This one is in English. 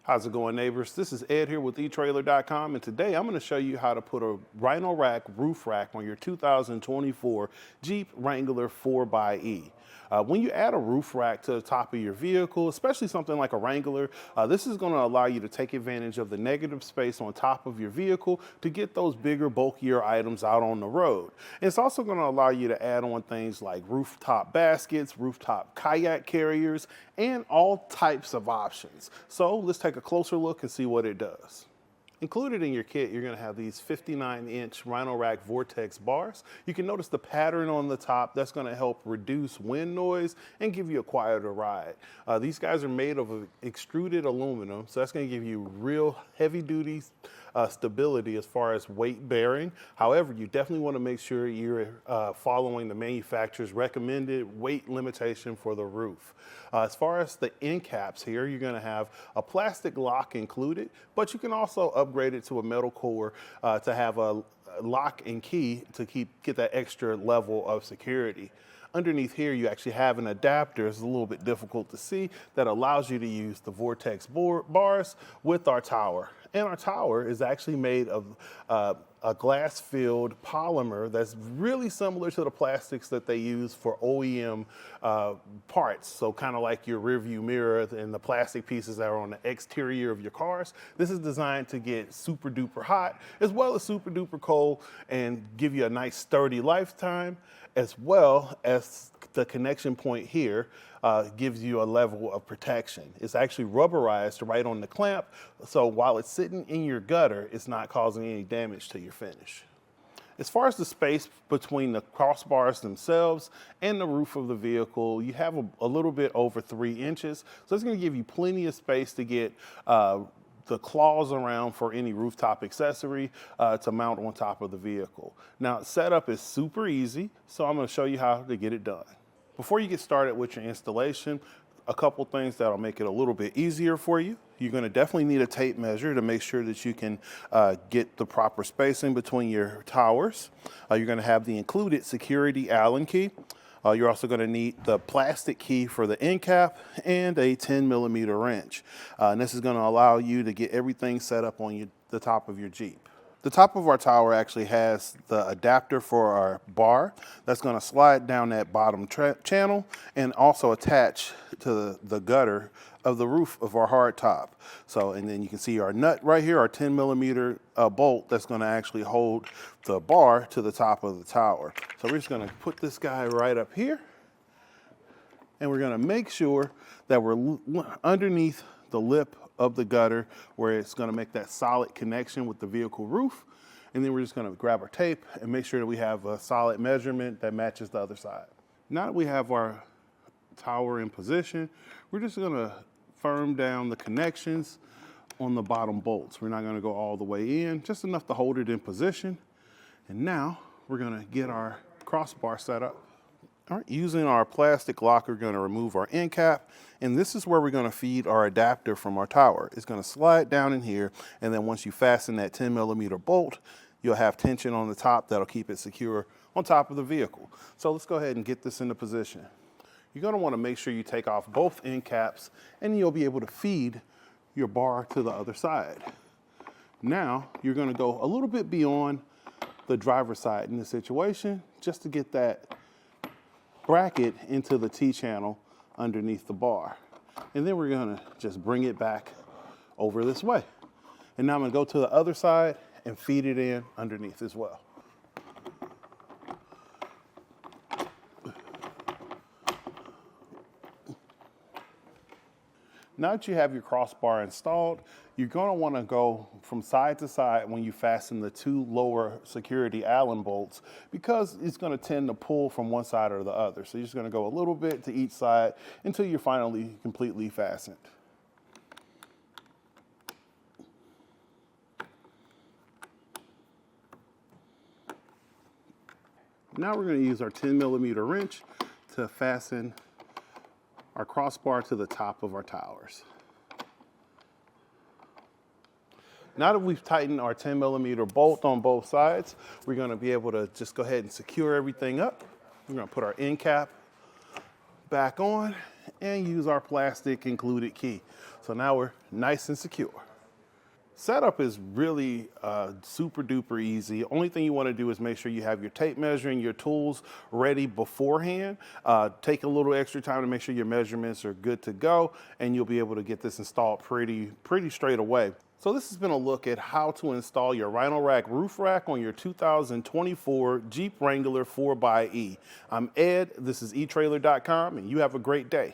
How's it going, neighbors? This is Ed here with etrailer.com, and today I'm going to show you how to put a Rhino Rack Roof Rack on your 2024 Jeep Wrangler 4xe. When you add a roof rack to the top of your vehicle, especially something like a Wrangler, this is going to allow you to take advantage of the negative space on top of your vehicle to get those bigger, bulkier items out on the road. And it's also going to allow you to add on things like rooftop baskets, rooftop kayak carriers, and all types of options. So let's take a closer look and see what it does. Included in your kit, you're going to have these 59-inch Rhino-Rack Vortex bars. You can notice the pattern on the top. That's going to help reduce wind noise and give you a quieter ride. These guys are made of extruded aluminum, so that's going to give you real heavy-duty stability as far as weight bearing. However, you definitely want to make sure you're following the manufacturer's recommended weight limitation for the roof. As far as the end caps here, you're going to have a plastic lock included, but you can also upgrade it to a metal core to have a lock and key to get that extra level of security. Underneath here, you actually have an adapter. It's a little bit difficult to see, that allows you to use the Vortex bars with our tower. And our tower is actually made of a glass-filled polymer that's really similar to the plastics that they use for OEM parts. So kind of like your rearview mirror and the plastic pieces that are on the exterior of your cars. This is designed to get super duper hot as well as super duper cold and give you a nice sturdy lifetime, as well as the connection point here gives you a level of protection. It's actually rubberized right on the clamp, so while it's sitting in your gutter, it's not causing any damage to your finish. As far as the space between the crossbars themselves and the roof of the vehicle, you have a little bit over 3 inches, so it's going to give you plenty of space to get the claws around for any rooftop accessory to mount on top of the vehicle. Now, setup is super easy, so I'm going to show you how to get it done. Before you get started with your installation, a couple things that'll make it a little bit easier for you. You're going to definitely need a tape measure to make sure that you can get the proper spacing between your towers. You're going to have the included security Allen key. You're also going to need the plastic key for the end cap and a 10mm wrench. And this is going to allow you to get everything set up on the top of your Jeep. The top of our tower actually has the adapter for our bar that's going to slide down that bottom channel and also attach to the gutter of the roof of our hard top. So, and then you can see our nut right here, our 10mm bolt that's going to actually hold the bar to the top of the tower. So we're just going to put this guy right up here, and we're going to make sure that we're underneath the lip of the gutter where it's going to make that solid connection with the vehicle roof. And then we're just going to grab our tape and make sure that we have a solid measurement that matches the other side. Now that we have our tower in position, we're just going to firm down the connections on the bottom bolts. We're not going to go all the way in, just enough to hold it in position. And now we're going to get our crossbar set up. All right, using our plastic lock, we're going to remove our end cap, and this is where we're going to feed our adapter from our tower. It's going to slide down in here, and then once you fasten that 10mm bolt, you'll have tension on the top that'll keep it secure on top of the vehicle. So let's go ahead and get this into position. You're going to want to make sure you take off both end caps, and you'll be able to feed your bar to the other side. Now, you're going to go a little bit beyond the driver's side in this situation, just to get that bracket into the T-channel underneath the bar. And then we're going to just bring it back over this way. And now I'm going to go to the other side and feed it in underneath as well. Now that you have your crossbar installed, you're going to want to go from side to side when you fasten the 2 lower security Allen bolts, because it's going to tend to pull from one side or the other. So you're just going to go a little bit to each side until you're finally completely fastened. Now we're going to use our 10mm wrench to fasten our crossbar to the top of our towers. Now that we've tightened our 10mm bolt on both sides, we're going to be able to just go ahead and secure everything up. We're going to put our end cap back on and use our plastic included key. So now we're nice and secure. Setup is really super duper easy. Only thing you want to do is make sure you have your tape measure and your tools ready beforehand. Take a little extra time to make sure your measurements are good to go, and you'll be able to get this installed pretty straight away. So this has been a look at how to install your Rhino-Rack Roof Rack on your 2024 Jeep Wrangler 4xe. I'm Ed, this is etrailer.com, and you have a great day.